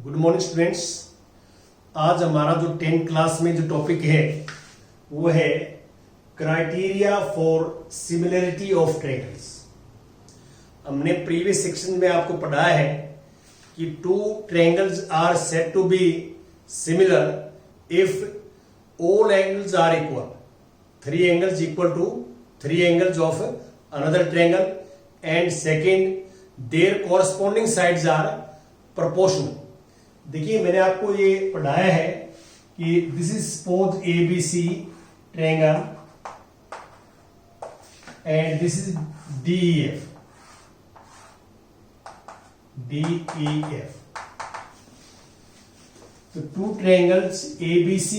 Good morning students. आज हमारा जो 10th क्लास में जो टॉपिक है वो है criteria for similarity of triangles. हमने प्रीवियस सेक्शन में आपको पढ़ाया है कि two triangles are said to be similar if all angles are equal, three angles equal to three angles of another triangle, and second their corresponding sides are proportional. देखिए मैंने आपको ये पढ़ाया है कि this is suppose ABC triangle and this is DEF। तो two triangles ABC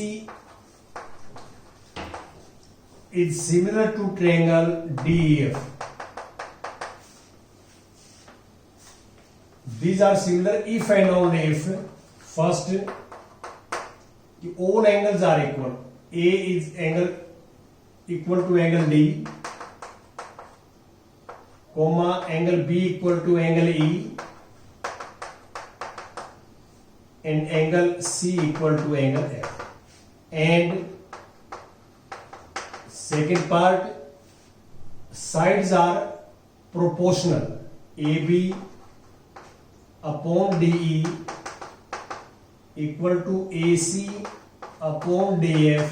is similar to triangle DEF. These are similar if and only if first all angles are equal. A is angle equal to angle D, comma angle B equal to angle E, and angle C equal to angle F. And second part, sides are proportional. AB upon DE equal to AC upon DF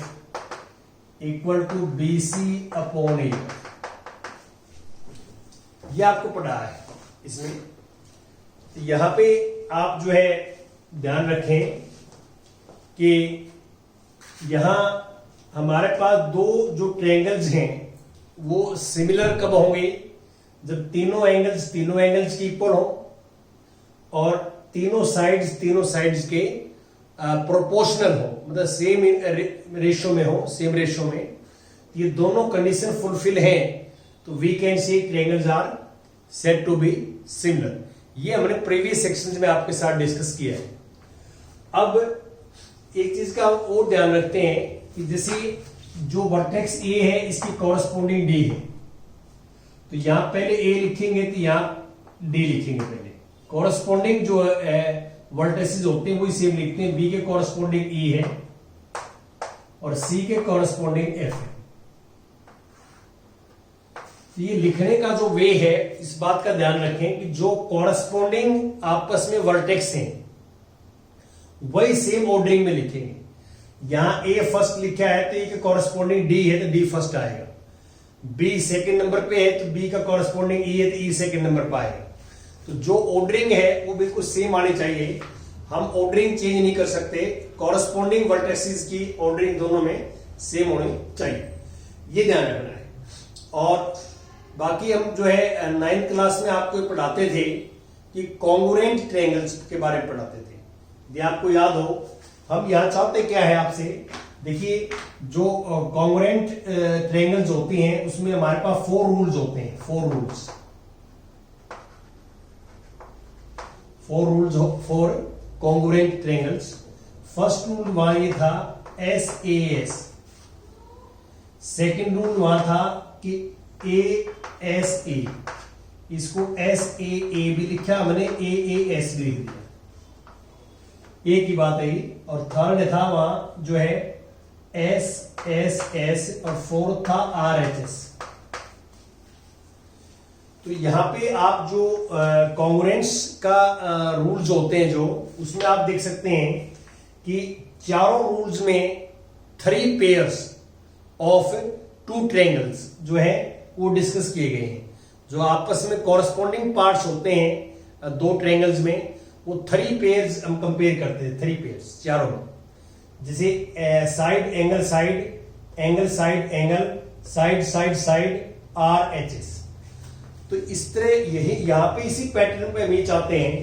equal to BC upon AF। ये आपको पढ़ा है इसमें। यहां पे आप जो है ध्यान रखें कि यहां हमारे पास दो जो ट्रायंगल्स हैं वो सिमिलर कब होंगे? जब तीनों एंगल्स के इक्वल हो और तीनों साइड्स के प्रोपोर्शनल हो, मतलब सेम रेशियो में हो, सेम रेशियो में। ये दोनों कंडीशन फुलफिल हैं तो we can see triangles are said to be similar. ये हमने प्रीवियस सेक्शन में आपके साथ डिस्कस किया है। अब एक चीज का और ध्यान रखते हैं कि जैसे जो वर्टेक्स A है इसकी कॉरस्पॉन्डिंग D है, तो यहां पहले A लिखेंगे तो यहां D लिखेंगे। पहले कॉरस्पॉन्डिंग जो वर्टेक्सेस होते हैं वही सेम लिखते हैं। B के कॉरस्पॉन्डिंग E है और C के कॉरस्पॉन्डिंग F है। तो ये लिखने का जो वे है, इस बात का ध्यान रखें कि जो कॉरस्पॉन्डिंग आपस में वर्टेक्स हैं वही सेम ऑर्डरिंग में लिखेंगे। यहां A फर्स्ट लिखा है तो A के कॉरस्पॉन्डिंग D है तो D फर्स्ट आएगा। B सेकंड नंबर पे है तो B का कॉरस्पॉन्डिंग E है तो E सेकंड नंबर पे आएगा। तो जो ऑर्डरिंग है वो बिल्कुल सेम आनी चाहिए। हम ऑर्डरिंग चेंज नहीं कर सकते। कॉरस्पॉन्डिंग वर्टेक्सेस की ऑर्डरिंग दोनों में सेम होनी चाहिए, ये ध्यान रखना है। और बाकी हम जो है 9th क्लास में आपको पढ़ाते थे कि कॉन्ग्रुएंट ट्रायंगल्स के बारे में पढ़ाते थे। यदि आपको याद हो, हम यहां चाहते क्या है आपसे, देखिए जो कॉन्ग्रुएंट ट्रायंगल्स होती हैं उसमें हमारे पास 4 रूल्स होते हैं। 4 rules for congruent triangles. First rule वहां ये था SAS। सेकंड रूल वहां था कि ASA, इसको SAA भी लिखा हमने, AAS भी लिख दिया, एक ही बात है। और थर्ड था वहां जो है SSS और फोर्थ था RHS। तो यहां पे आप जो कॉन्ग्रुएंस का रूल्स होते हैं जो, उसमें आप देख सकते हैं कि चारों रूल्स में 3 पेयर्स ऑफ 2 ट्रायंगल्स जो है वो डिस्कस किए गए हैं। जो आपस में कॉरस्पॉन्डिंग पार्ट्स होते हैं दो ट्रायंगल्स में, वो 3 पेयर्स हम कंपेयर करते हैं। 3 पेयर्स चारों में, जैसे साइड एंगल साइड RHS। तो इस तरह यही यहां पे इसी पैटर्न पे हम ये चाहते हैं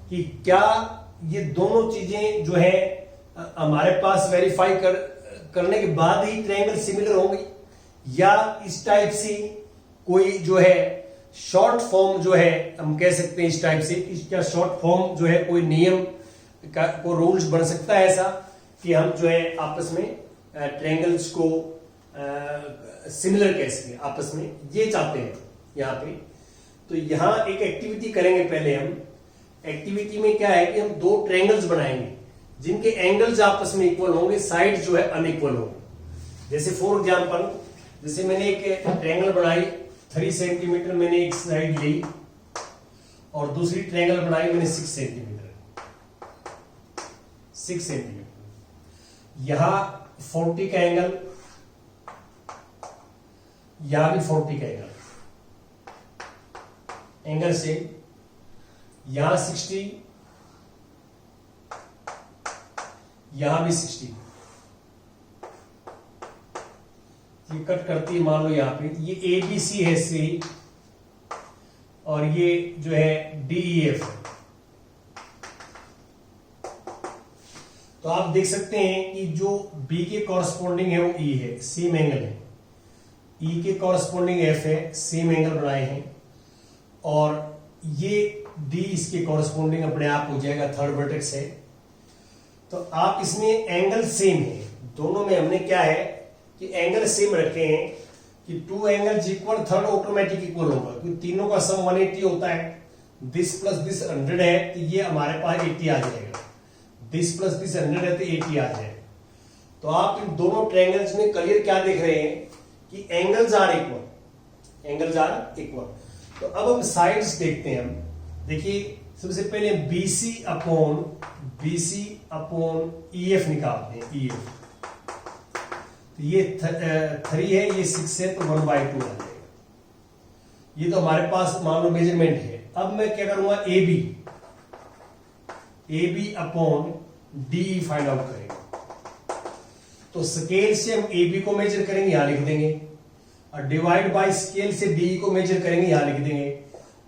कि क्या ये दोनों चीजें जो है हमारे पास वेरीफाई करने के बाद ही ट्रायंगल सिमिलर होंगे, या इस टाइप से कोई जो है शॉर्ट फॉर्म जो है हम कह सकते हैं इस टाइप से, इसका शॉर्ट फॉर्म जो है कोई नियम का कोई रूल्स बन सकता है ऐसा कि हम जो है आपस में ट्रायंगल्स को सिमिलर कह सकें आपस में, ये चाहते हैं यहाँ पे। तो यहां एक एक्टिविटी करेंगे पहले हम। एक्टिविटी में क्या है कि हम दो ट्रायंगल्स बनाएंगे जिनके एंगल्स आपस में इक्वल होंगे, साइड जो है अनइक्वल होंगे। जैसे फॉर एग्जांपल, जैसे मैंने एक ट्रायंगल बनाई 3 सेंटीमीटर, मैंने एक साइड ली और दूसरी ट्रायंगल बनाई मैंने 6 सेंटीमीटर। यहां 40 का एंगल, यहां भी 40 का एंगल से, यहां 60, यहां भी 60। ये कट करती है, मान लो यहां पे ये ABC है सी, और ये जो है DEF है। तो आप देख सकते हैं कि जो B के कॉरस्पॉन्डिंग है वो E है, सेम एंगल है। E के कॉरस्पॉन्डिंग F है, सेम एंगल बनाए हैं, और ये D इसके कॉरस्पॉन्डिंग अपने आप हो जाएगा, थर्ड वर्टेक्स है। तो आप इसमें एंगल सेम है, दोनों में हमने क्या है कि एंगल सेम रखे हैं कि 2 angles equal, third automatic equal होगा क्योंकि तीनों का सम 180 होता है। दिस प्लस दिस 100 है तो ये हमारे पास 80 आ जाएगा, दिस प्लस दिस 100 है तो 80 आ जाएगा। तो आप इन दोनों ट्रायंगल्स में क्लियर क्या देख रहे हैं कि angles are equal, angles are equal. तो अब हम साइड्स देखते हैं। हम देखिए, सबसे पहले BC अपॉन EF निकालते हैं, EF। तो ये 3 है, ये 6 है, तो 1/2 आ जाएगा। ये तो हमारे पास मान लो मेजरमेंट है। अब मैं क्या करूंगा, AB upon DE find out करेंगे। तो स्केल से हम AB को मेजर करेंगे, यहां लिख देंगे, और डिवाइड बाय स्केल से DE को मेजर करेंगे, यहां लिख देंगे,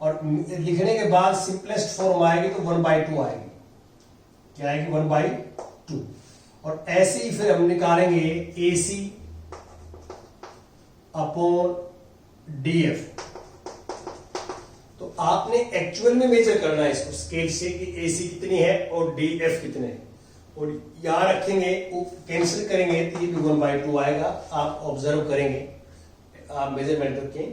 और लिखने के बाद सिंपलेस्ट फॉर्म आएगी तो 1/2 आएगी। क्या आएगी, 1/2। और ऐसे ही फिर हम निकालेंगे AC अपॉन DF। तो आपने एक्चुअल में मेजर करना है इसको स्केल से कि AC कितनी है और DF कितने है, और यहां रखेंगे, कैंसिल करेंगे तो ये भी 1/2 आएगा। आप ऑब्जर्व करेंगे, आप मेजरमेंट रखें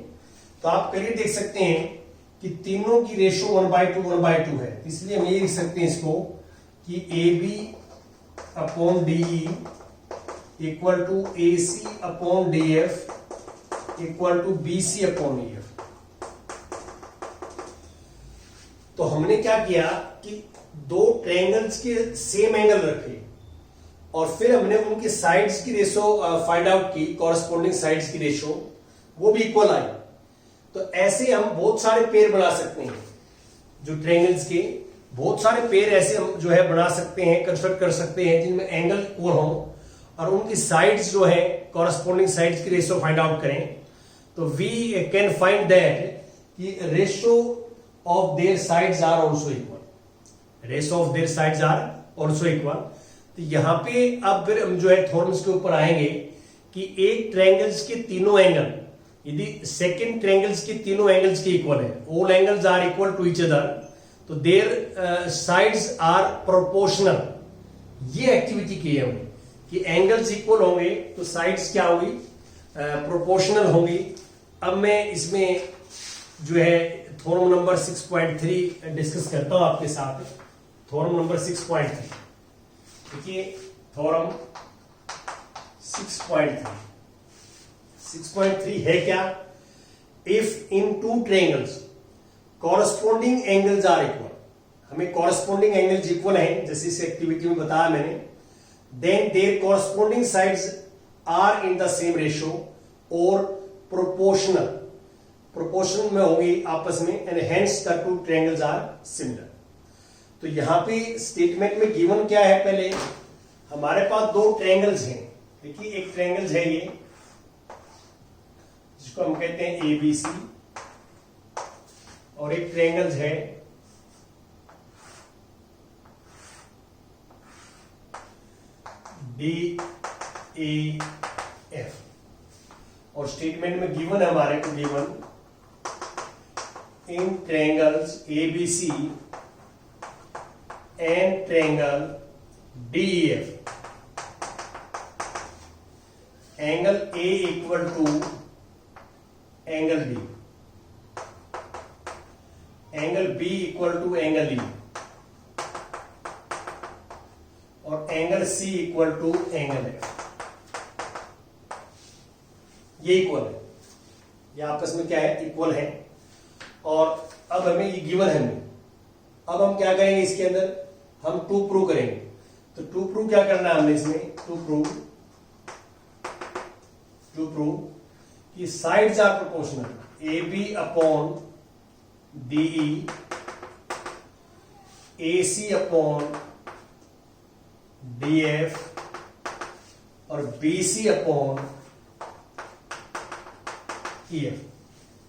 तो आप पहले देख सकते हैं कि तीनों की रेशो 1/2 है। इसलिए हम ये लिख सकते हैं इसको कि AB upon DE equal to AC upon DF equal to BC upon EF। तो हमने क्या किया कि दो ट्रायंगल्स के सेम एंगल रखे और फिर हमने उनके साइड्स की रेशो फाइंड आउट की, कॉरस्पॉन्डिंग साइड्स की रेशो वो भी इक्वल आई। तो ऐसे हम बहुत सारे पेयर बना सकते हैं, जो ट्रायंगल्स के बहुत सारे पेयर ऐसे हम जो है बना सकते हैं, कंस्ट्रक्ट कर सकते हैं जिनमें एंगल इक्वल हो और उनकी साइड्स जो है कॉरस्पॉन्डिंग साइड्स की रेशो फाइंड आउट करें। तो वी कैन फाइंड दैट कि ratio of their sides are also equal, ratio of their sides are also equal. तो यहां पे अब फिर हम जो है थ्योरम्स के ऊपर आएंगे कि एक ट्रायंगल्स के तीनों एंगल, यदि सेकंड ट्रायंगल्स के तीनों एंगल्स के इक्वल है, all angles are equal to each other, तो देयर साइड्स आर प्रोपोर्शनल। ये एक्टिविटी की है हमने कि एंगल्स इक्वल होंगे तो साइड्स क्या होंगी, प्रोपोर्शनल होंगी। अब मैं इसमें जो है थ्योरम नंबर 6.3 डिस्कस करता हूं आपके साथ। थ्योरम नंबर 6.3 देखिए, थ्योरम 6.3 है क्या, if in two triangles corresponding angles are equal, हमें कॉरस्पॉन्डिंग एंगल्स इक्वल हैं जैसे इस एक्टिविटी में बताया मैंने, then their corresponding sides are in the same ratio और प्रोपोर्शनल, प्रोपोर्शनल में होगी आपस में, and hence the two triangles are similar. तो यहां पे स्टेटमेंट में गिवन क्या है, पहले हमारे पास दो ट्रायंगल्स हैं। देखिए, एक ट्रायंगल्स है ये जिसको हम कहते हैं ABC, और एक ट्रायंगल्स है DEF, और स्टेटमेंट में गिवन है हमारे को, given in triangles ABC and triangle DEF angle A equal to angle B, angle B equal to angle E। और angle C equal to angle F, ये इक्वल है, ये आपस में क्या है, इक्वल है। और अब हमें ये गिवन है हमें, अब हम क्या करेंगे इसके अंदर, हम टू प्रूव करेंगे। तो टू प्रूव क्या करना है हमने इसमें, टू प्रूव कि sides are proportional, A B upon DE, A C upon DF और बी सी अपॉन ईएफ,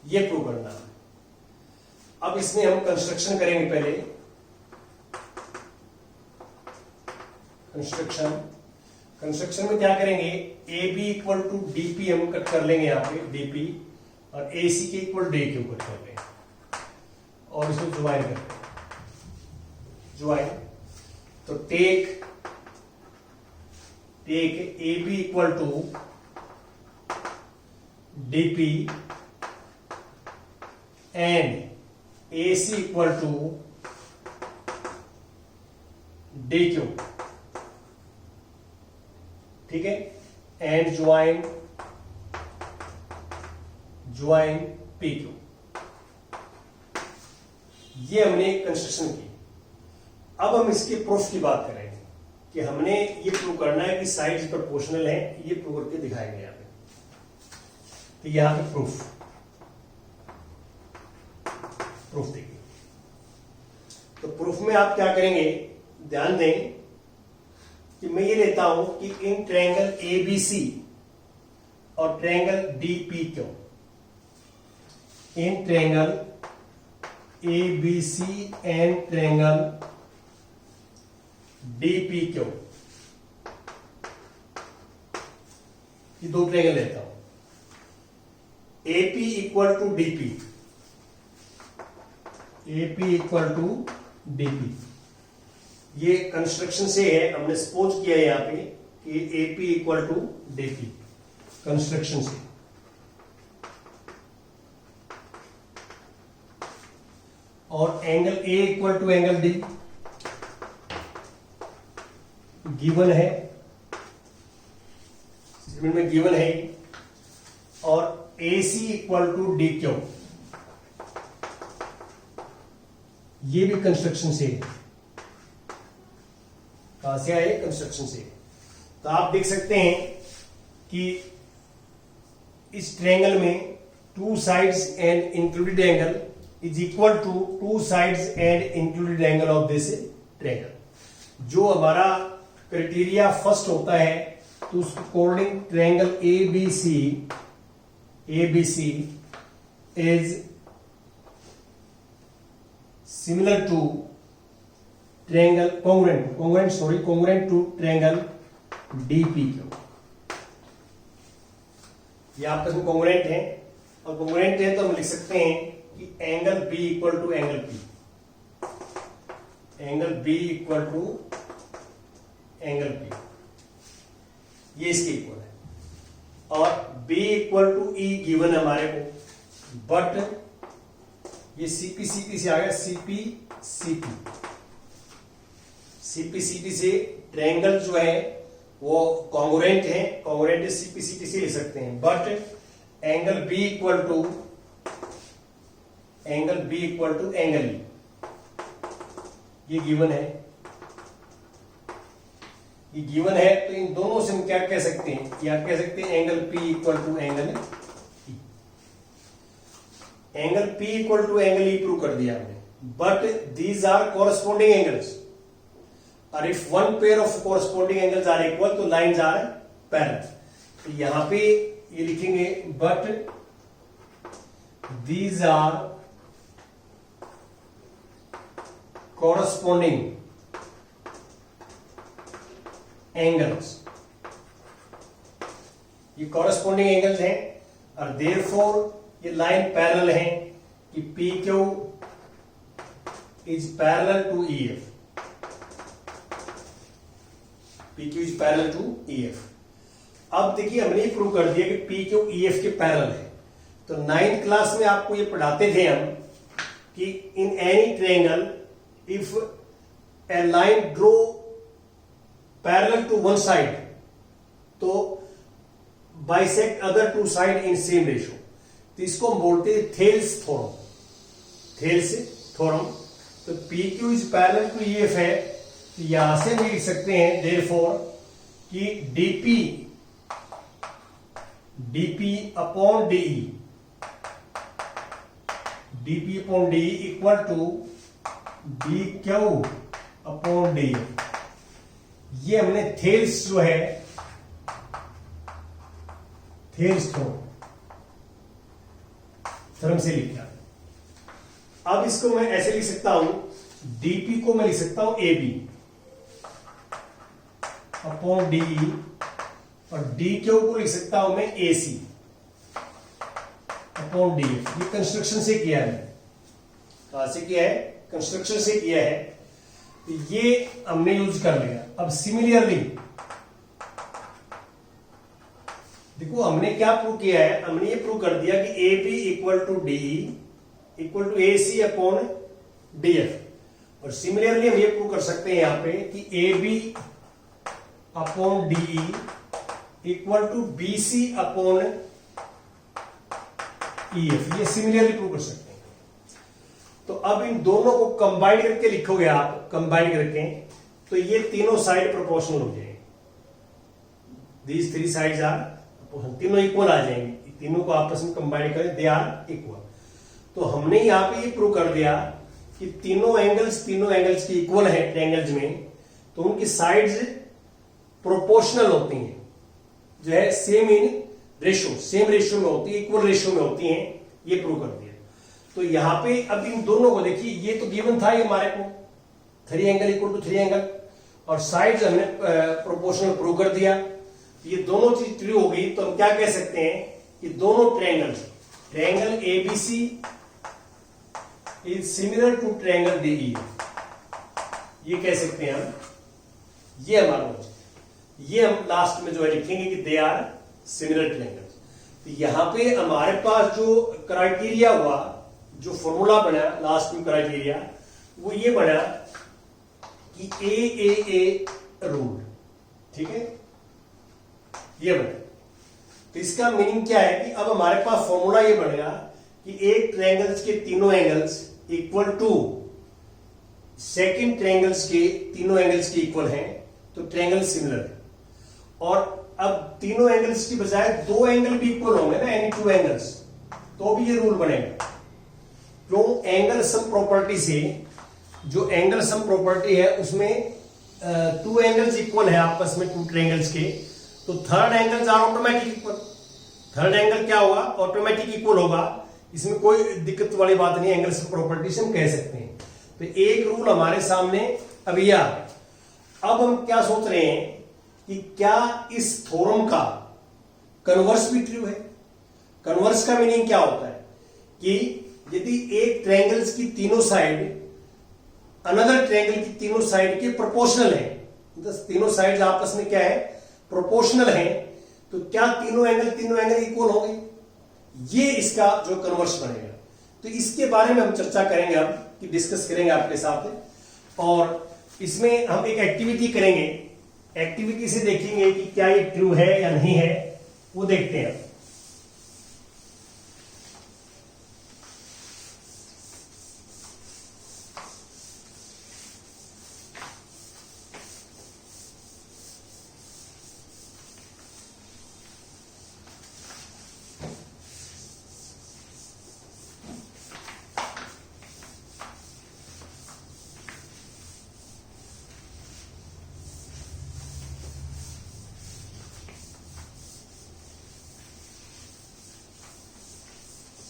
ये प्रूव करना है। अब इसमें हम कंस्ट्रक्शन करेंगे पहले, कंस्ट्रक्शन में क्या करेंगे, A B equal to DP हम कट कर लेंगे यहां पे, डीपी, और ए सी के इक्वल डी क्यू कट कर लेंगे और इसको ज्वाइन करते हैं, ज्वाइन। तो take A B equal to DP and A C equal to D Q, ठीक है, एंड ज्वाइन पी क्यू। ये हमने कंस्ट्रक्शन की। अब हम इसके प्रूफ की बात करेंगे कि हमने ये प्रूव करना है कि साइड्स प्रोपोर्शनल है, ये प्रूव करके दिखाएंगे यहां पे। तो यहां पे प्रूफ देखिए। तो प्रूफ में आप क्या करेंगे, ध्यान दें कि मैं ये लेता हूं कि इन ट्रायंगल एबीसी और triangle DPQ, in triangle ABC and triangle DPQ, ये दो ट्रायंगल लेता हूं, AP equal to DP, AP equal to DP, ये कंस्ट्रक्शन से है, हमने सपोज किया है यहां पे कि AP equal to DP, construction से। और angle A equal to angle D given है, स्टेटमेंट में गिवन है, और A C equal to D Q, ये भी कंस्ट्रक्शन से है। कहां से आए, कंस्ट्रक्शन से। तो आप देख सकते हैं कि इस ट्रायंगल में two sides and included angle is equal to two sides and included angle of this triangle. जो हमारा क्राइटेरिया फर्स्ट होता है, तो उसके according triangle ABC is similar to triangle congruent to triangle DPQ। ये आपस में congruent है, और congruent है तो हम लिख सकते हैं कि angle B equal to angle P, angle B equal to angle P, ये इसके इक्वल है। और B equal to E given हमारे को, बट ये सीपी से आ गया, सीपी से ट्रायंगल जो है वो कॉन्ग्रुएंट है, कॉन्ग्रुएंट सीपी से ले सकते हैं, but angle B equal to angle E, ये गिवन है, ये गिवन है। तो इन दोनों से हम क्या कह सकते हैं, क्या कह सकते हैं, angle P equal to angle E, angle P equal to angle E prove कर दिया हमने, but these are corresponding angles, और if one pair of corresponding angles are equal तो लाइंस आर पैरेलल। तो यहां पे ये लिखेंगे, but these are corresponding angles, ये कोरस्पॉन्डिंग एंगल्स हैं, और देयरफॉर ये लाइन पैरेलल है कि P Q is parallel to E F, P Q is parallel to E F. अब देखिए हमने ये प्रूव कर दिया कि पी क्यू ई एफ के पैरेलल है। तो 9th क्लास में आपको ये पढ़ाते थे हम कि in any triangle if a line draw parallel to one side तो bisect other two side in same ratio, तो इसको हम बोलते हैं थेल्स थ्योरम। Thales theorem. तो P Q is parallel to EF है, तो यहां से हम लिख सकते हैं देयरफॉर कि D P upon D E equal to D Q upon D. ये हमने थेल्स जो है थेल्स थ्योरम से लिखा। अब इसको मैं ऐसे लिख सकता हूं, डीपी को मैं लिख सकता हूं ए बी अपॉन डीई, और डी क्यू को लिख सकता हूं मैं ए सी अपॉन डी एफ। ये कंस्ट्रक्शन से किया है, कहां से किया है? कंस्ट्रक्शन से किया है, तो ये हमने यूज कर लिया। अब सिमिलरली देखो हमने क्या प्रूव किया है, हमने ये प्रूव कर दिया कि A B equal to D E equal to A C upon D F. और सिमिलरली हम ये प्रूव कर सकते हैं यहां पे कि A B upon D E equal to B C upon E F. ये सिमिलरली प्रूव कर सकते हैं। तो अब इन दोनों को कंबाइन करके लिखोगे आप, कंबाइन करके, तो ये तीनों साइड प्रोपोर्शनल हो जाएंगे। These three sides are proportional, तीनों इक्वल आ जाएंगे। तीनों को आपस में कंबाइन करें, दे आर इक्वल। तो हमने यहां पे ये प्रूव कर दिया कि तीनों एंगल्स की इक्वल है ट्रायंगल्स में, तो उनकी साइड्स प्रोपोर्शनल होती हैं, जो है same in ratio, same ratio में होती है, इक्वल रेशियो में होती हैं। ये प्रूव कर दिया। तो यहां पे अब इन दोनों को देखिए, ये तो गिवन था ये हमारे को 3 एंगल इक्वल टू 3 एंगल, और साइड्स हमने प्रोपोर्शनल प्रूव कर दिया। ये दोनों चीज ट्रू होगी तो हम क्या कह सकते हैं कि दोनों triangle ABC is similar to triangle D E. ये कह सकते हैं हम, ये हमारा ये हम लास्ट में जो है लिखेंगे कि दे आर सिमिलर ट्रायंगल्स। तो यहां पे हमारे पास जो क्राइटेरिया हुआ, जो फॉर्मूला बना लास्ट में क्राइटेरिया, वो ये बना कि ए रूल, ठीक है, ये बना। तो इसका मीनिंग क्या है कि अब हमारे पास फॉर्मूला ये बनेगा कि एक ट्रायंगल्स के तीनों angles equal to second triangles के तीनों एंगल्स के इक्वल हैं, तो ट्रायंगल सिमिलर है। और अब तीनों एंगल्स की बजाय 2 एंगल भी इक्वल होंगे ना, एनी 2 एंगल्स, तो भी ये रूल बनेगा। क्यों? एंगल सम प्रॉपर्टी से, जो एंगल सम प्रॉपर्टी है उसमें 2 एंगल्स इक्वल है आपस में, 2 ट्रायंगल्स के, तो third angles are automatic equal. Third angle क्या होगा? ऑटोमेटिक इक्वल होगा। इसमें कोई दिक्कत वाली बात नहीं, एंगल सम प्रॉपर्टी से हम कह सकते हैं। तो एक रूल हमारे सामने अभी आ गया। अब हम क्या सोच रहे हैं कि क्या इस थ्योरम का कन्वर्स भी ट्रू है? कन्वर्स का मीनिंग क्या होता है कि यदि एक ट्रायंगल्स की तीनों साइड अनदर ट्रायंगल की तीनों साइड के प्रोपोर्शनल है, तीनों साइड आपस में क्या है? प्रोपोर्शनल है, तो क्या तीनों एंगल इक्वल होंगे? ये इसका जो कन्वर्स बनेगा। तो इसके बारे में हम चर्चा करेंगे, अब कि डिस्कस करेंगे आपके साथ। और इसमें हम एक एक्टिविटी करेंगे, एक्टिविटी से देखेंगे कि क्या ये ट्रू है या नहीं है, वो देखते हैं।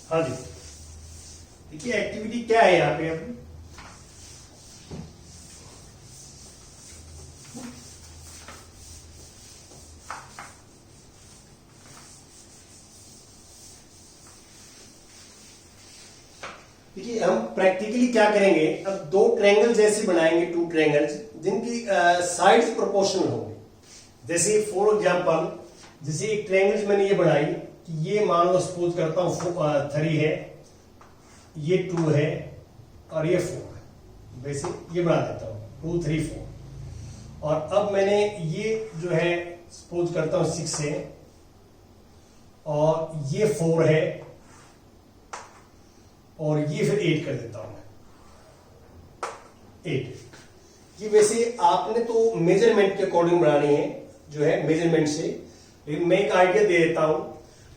हाँ जी, देखिए एक्टिविटी क्या है यहाँ पे। अब देखिए हम प्रैक्टिकली क्या करेंगे, अब 2 ट्रायंगल्स ऐसे बनाएंगे, 2 ट्रायंगल्स जिनकी साइड्स प्रोपोर्शनल होंगे। जैसे फॉर एग्जांपल, जैसे एक ट्रायंगल्स मैंने ये बनाई कि ये मान लो सपोज करता हूं 3 है, ये 2 है और ये 4 है। वैसे ये बना देता हूं 2 3 4। और अब मैंने ये जो है सपोज करता हूं 6 है और ये 4 है और ये फिर 8 कर देता हूं मैं 8। ये वैसे आपने तो मेजरमेंट के अकॉर्डिंग बनानी है जो है मेजरमेंट से, लेकिन मैं एक आइडिया दे देता हूं।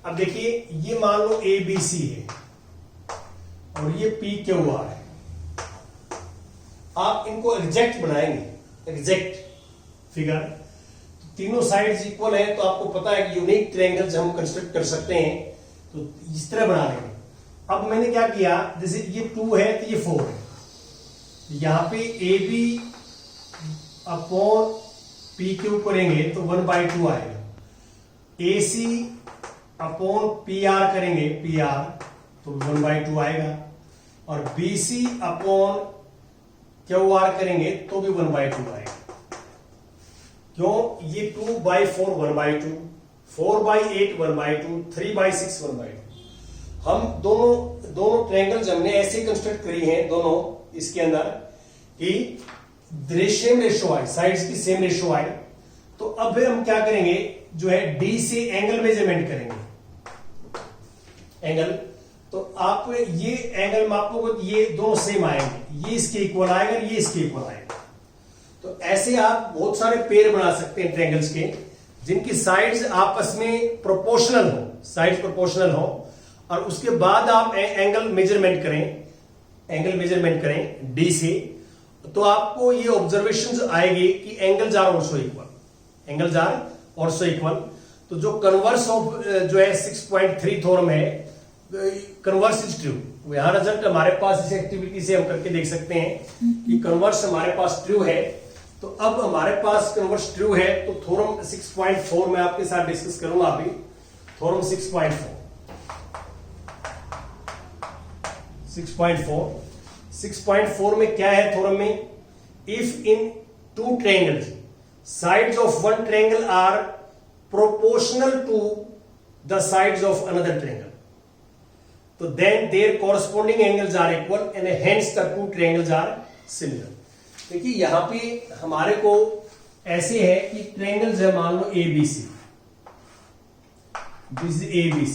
अब देखिए ये मान लो ABC है और ये PQR है। आप इनको एग्जैक्ट बनाएंगे, एग्जैक्ट फिगर, तो तीनों साइड्स इक्वल है तो आपको पता है कि यूनिक ट्रायंगल्स हम कंस्ट्रक्ट कर सकते हैं, तो इस तरह बना लेंगे। अब मैंने क्या किया, जैसे ये 2 है तो ये 4 है, यहां पे AB अपॉन PQ करेंगे तो 1/2 आएगा। AC अपॉन PR करेंगे PR तो 1/2 आएगा, और BC अपॉन QR करेंगे तो भी 1/2 आएगा। क्यों? ये 2/4 1/2, 4/8 1/2, 3/6 1/2। हम दोनों ट्रायंगल्स हमने ऐसे कंस्ट्रक्ट करी हैं दोनों इसके अंदर कि सेम रेशो आए, साइड्स की सेम रेशो आए। तो अब हम क्या करेंगे, जो है D से एंगल मेजरमेंट करेंगे, एंगल। तो आप ये एंगल मापोगे तो ये दोनों सेम आएंगे, ये इसके इक्वल आएगा, ये इसके इक्वल आएगा। तो ऐसे आप बहुत सारे पेयर बना सकते हैं ट्रायंगल्स के, जिनकी साइड्स आपस में प्रोपोर्शनल हो, साइड्स प्रोपोर्शनल हो, और उसके बाद आप एंगल मेजरमेंट करें D से, तो आपको ये ऑब्जर्वेशंस आएगी कि एंगल्स आर ऑल्सो इक्वल। तो जो कन्वर्स ऑफ जो है 6.3 थ्योरम है, कन्वर्स इज ट्रू। यहां रिजल्ट हमारे पास इस एक्टिविटी से हम करके देख सकते हैं कि कन्वर्स हमारे पास ट्रू है। तो अब हमारे पास कन्वर्स ट्रू है तो थ्योरम 6.4 मैं आपके साथ डिस्कस करूंगा अभी। थ्योरम 6.4 में क्या है थ्योरम में, if in two triangles sides of one triangle are proportional to the sides of another triangle, तो then their corresponding angles are equal and hence the two triangles are similar. देखिए यहां पे हमारे को ऐसे है कि ट्रायंगल्स है, मान लो ABC, दिस इज ABC,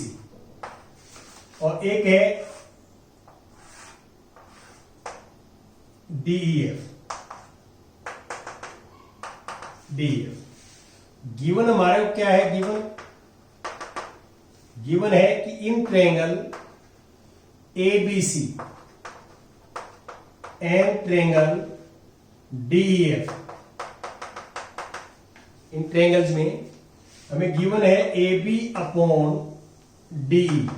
और एक है DEF। गिवन हमारे को क्या है, गिवन है कि in triangle ABC and triangle DEF, in triangles में हमें गिवन है AB upon DE,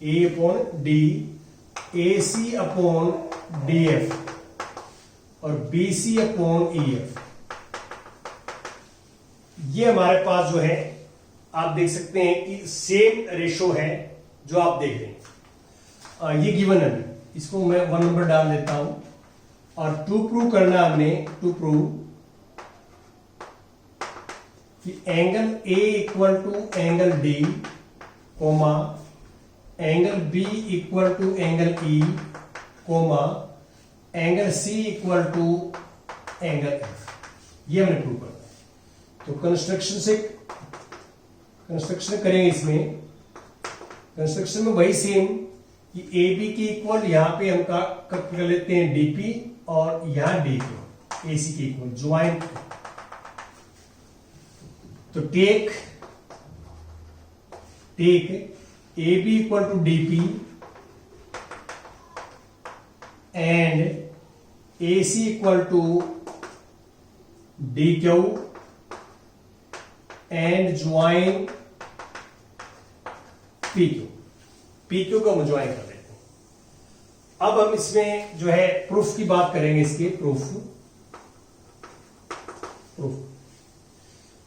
A upon D, AC upon DF और BC अपॉन EF। ये हमारे पास जो है आप देख सकते हैं कि सेम रेशो है जो आप देख रहे हैं। ये गिवन है, इसको मैं 1 नंबर डाल देता हूं। और टू प्रूव करना हमने, टू प्रूव कि angle A equal to angle D, comma angle B equal to angle E, comma angle C equal to angle F। ये हमने प्रूव करना है। तो कंस्ट्रक्शन करेंगे इसमें। कंस्ट्रक्शन में वही सेम कि AB के इक्वल यहां पे हम कर लेते हैं DP, और यहां DP AC के इक्वल ज्वाइंट। तो take AB equal to DP and AC equal to DQ and join PQ को हम ज्वाइन कर लेते हैं। अब हम इसमें जो है प्रूफ की बात करेंगे, इसके प्रूफ।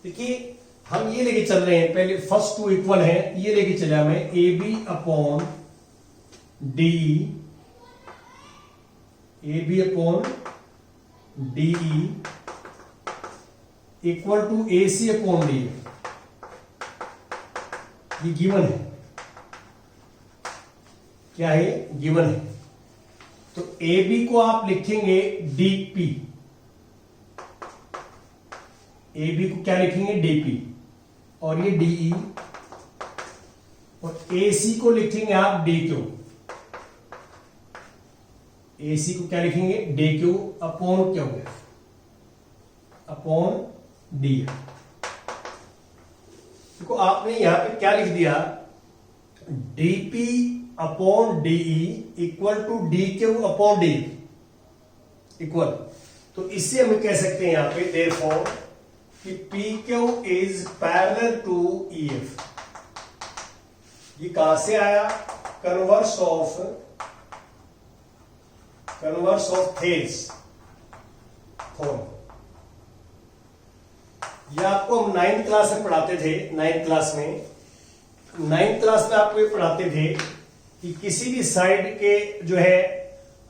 देखिए हम ये लेके चल रहे हैं, पहले फर्स्ट टू इक्वल है, ये लेके चला मैं AB upon DE, AB upon DE equal to AC upon DF। ये गिवन है, क्या है, गिवन है। तो AB को आप लिखेंगे DP ए बी को क्या लिखेंगे डीपी, और ये डीई, और ए सी को लिखेंगे आप डी क्यू। ए सी को क्या लिखेंगे D Q upon Q F upon D F. देखो आपने यहां पे क्या लिख दिया, D P upon D E equal to D Q upon D equal. तो इससे हम कह सकते हैं यहां पे देयरफॉर कि P Q is parallel to E F. ये कहां से आया, कन्वर्स ऑफ थेल्स थ्योरम। ये आपको हम 9th क्लास में पढ़ाते थे। 9th क्लास में आपको ये पढ़ाते थे कि किसी भी साइड के जो है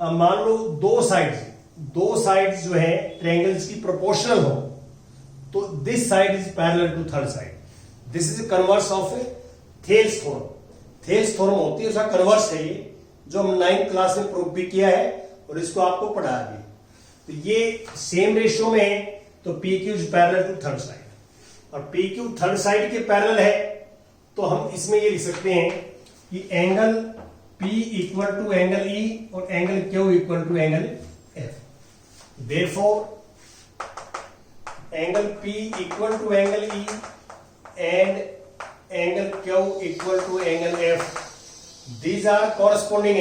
मान लो दो साइड्स जो है ट्रायंगल्स की प्रोपोर्शनल हो, तो this side is parallel to third side. This is converse of Thales theorem. Thales theorem होती है, उसका कन्वर्स है ये, जो हम 9th क्लास में प्रूव भी किया है और इसको आपको पढ़ाया भी। तो ये सेम रेशियो में है, तो P Q is parallel to third side, और पी क्यू थर्ड साइड के पैरेलल है, तो हम इसमें ये लिख सकते हैं कि angle P equal to angle E और angle Q equal to angle F। Therefore angle P equal to angle E and angle Q equal to angle F, these are corresponding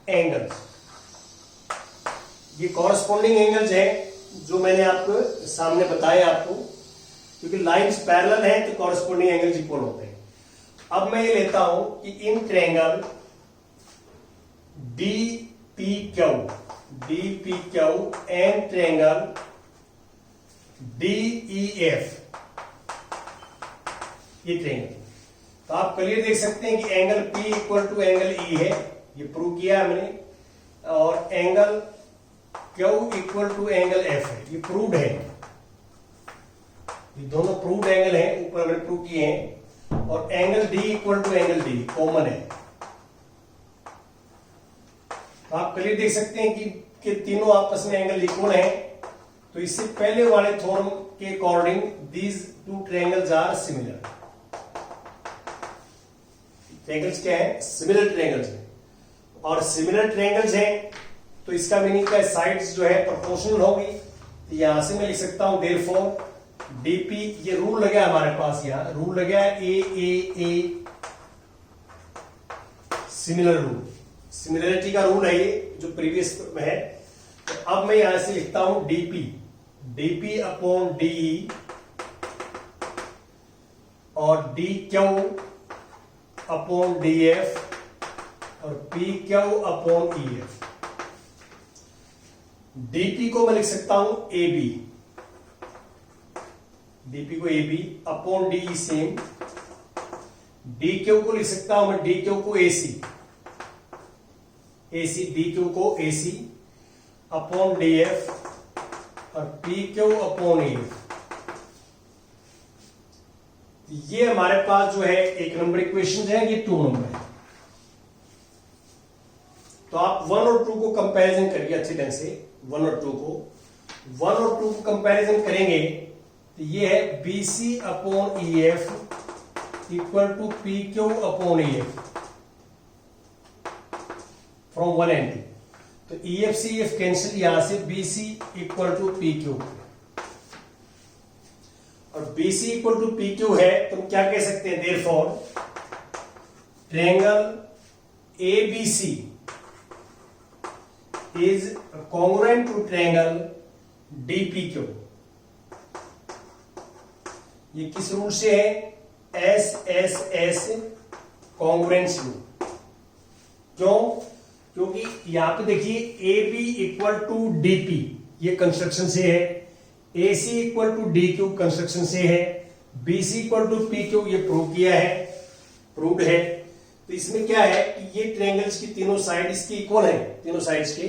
angles। ये कॉरस्पॉन्डिंग एंगल्स हैं जो मैंने आपको सामने बताया आपको, क्योंकि लाइंस पैरेलल हैं तो कॉरस्पॉन्डिंग एंगल्स इक्वल होते हैं। अब मैं ये लेता हूं कि in triangle DPQ and triangle DEF, ये ट्रायंगल, तो आप क्लियर देख सकते हैं कि angle P equal to angle E है, ये प्रूव किया हमने, और angle Q equal to angle F है, ये प्रूव्ड है। ये दोनों प्रूव्ड एंगल हैं, ऊपर हमने प्रूव किए हैं, और angle D equal to angle D common है। तो आप क्लियर देख सकते हैं कि तीनों आपस में एंगल इक्वल हैं। तो इससे पहले वाले थ्योरम के according these two triangles are similar. Triangles क्या है, सिमिलर ट्रायंगल्स हैं, और सिमिलर ट्रायंगल्स हैं तो इसका मीनिंग क्या है, साइड्स जो है प्रोपोर्शनल होगी। तो यहां से मैं लिख सकता हूं देयरफॉर डीपी, ये रूल लगा हमारे पास, यहां रूल लगा ए सिमिलर रूल, सिमिलरिटी का रूल है ये जो प्रीवियस में है। तो अब मैं यहां से लिखता हूं डीपी अपॉन डीई और D Q upon D F और P Q upon E F. DP को मैं लिख सकता हूं ए बी, डीपी को A B upon D same. D Q को लिख सकता हूं मैं डी क्यू को ए सी डी क्यू को ए सी अपॉन डी एफ और P Q upon A F. ये हमारे पास जो है 1 नंबर इक्वेशन है, ये 2 नंबर है। तो आप 1 और 2 को कंपैरिजन करिए अच्छे ढंग से। 1 और 2 को कंपैरिजन करेंगे तो ये है BC upon EF equal to PQ upon EF from 1 and 2। तो EF से EF कैंसिल, यहां से BC इक्वल टू PQ, और BC इक्वल टू PQ है तो क्या कह सकते हैं, therefore triangle ABC is congruent to triangle DPQ। ये किस रूल से है, SSS कॉन्ग्रुएंस रूल। क्यों, क्योंकि यहां पे देखिए AB इक्वल टू DP ये कंस्ट्रक्शन से है, AC equal to DQ construction से है, BC इक्वल टू PQ ये प्रूव किया है, प्रूव्ड है। तो इसमें क्या है कि ये ट्रायंगल्स की तीनों साइड इसकी इक्वल है, तीनों साइड्स के।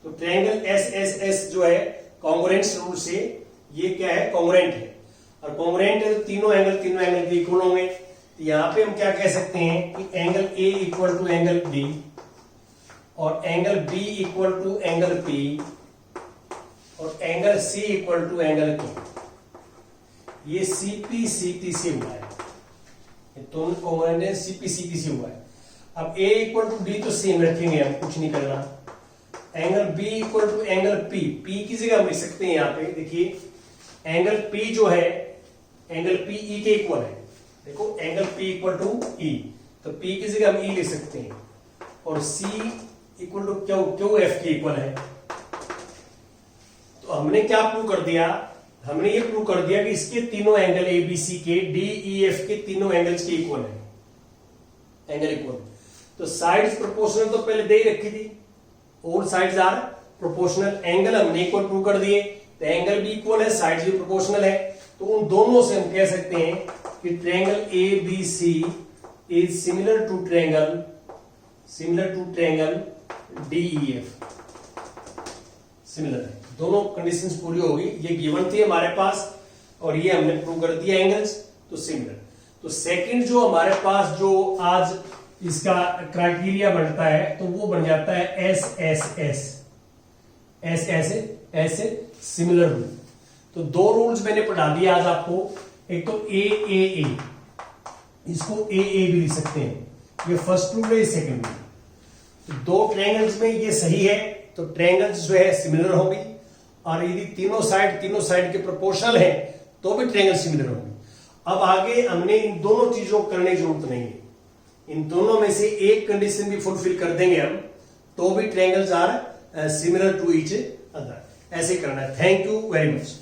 तो ट्रायंगल SSS जो है कॉन्ग्रुएंस रूल से ये क्या है, कॉन्ग्रुएंट है, और कॉन्ग्रुएंट है तो तीनों एंगल के इक्वल होंगे। तो यहां पे हम क्या कह सकते हैं कि angle A equal to angle D और angle B equal to angle P और angle C equal to angle Q. ये सीपी सीटी से हुआ है, तो सीपी सीटी से हुआ है। अब ए इक्वल टू डी तो सेम रखेंगे हम, कुछ नहीं करना। Angle B equal to angle P, P की जगह हम लिख सकते हैं यहाँ पे, देखिए एंगल पी जो है एंगल पी ई के इक्वल है। देखो एंगल पी इक्वल टू ई, तो पी की जगह हम ई लिख सकते हैं। और C equal to Q, Q F के इक्वल है। तो हमने क्या प्रूव कर दिया, हमने ये प्रूव कर दिया कि इसके तीनों एंगल ए बी सी के डी ई एफ के तीनों एंगल्स के इक्वल है, एंगल इक्वल। तो साइड्स प्रोपोर्शनल तो पहले दे ही रखी थी, all sides are proportional. Angle हमने इक्वल प्रूव कर दिए, तो एंगल भी इक्वल है, साइड्स भी प्रोपोर्शनल है। तो उन दोनों से हम कह सकते हैं कि triangle A B C is similar to triangle D E F, similar है। दोनों कंडीशंस पूरी होगी, ये गिवन थी हमारे पास और ये हमने प्रूव कर दिया एंगल्स, तो सिमिलर। तो सेकंड जो हमारे पास जो आज इसका क्राइटेरिया बनता है तो वो बन जाता है एस एस एस, एस ऐसे सिमिलर रूल। तो दो रूल्स मैंने पढ़ा दिए आज आपको, एक तो ए, इसको ए भी लिख सकते हैं, ये फर्स्ट रूल है, ये सेकंड रूल। तो दो ट्रायंगल्स में ये सही है तो ट्रायंगल्स जो है सिमिलर होंगे, और यदि तीनों साइड के प्रोपोर्शनल है तो भी ट्रायंगल सिमिलर होंगे। अब आगे हमने इन दोनों चीजों को करने की जरूरत नहीं है, इन दोनों में से एक कंडीशन भी फुलफिल कर देंगे हम तो भी triangles are similar to each other. ऐसे करना है। Thank you very much.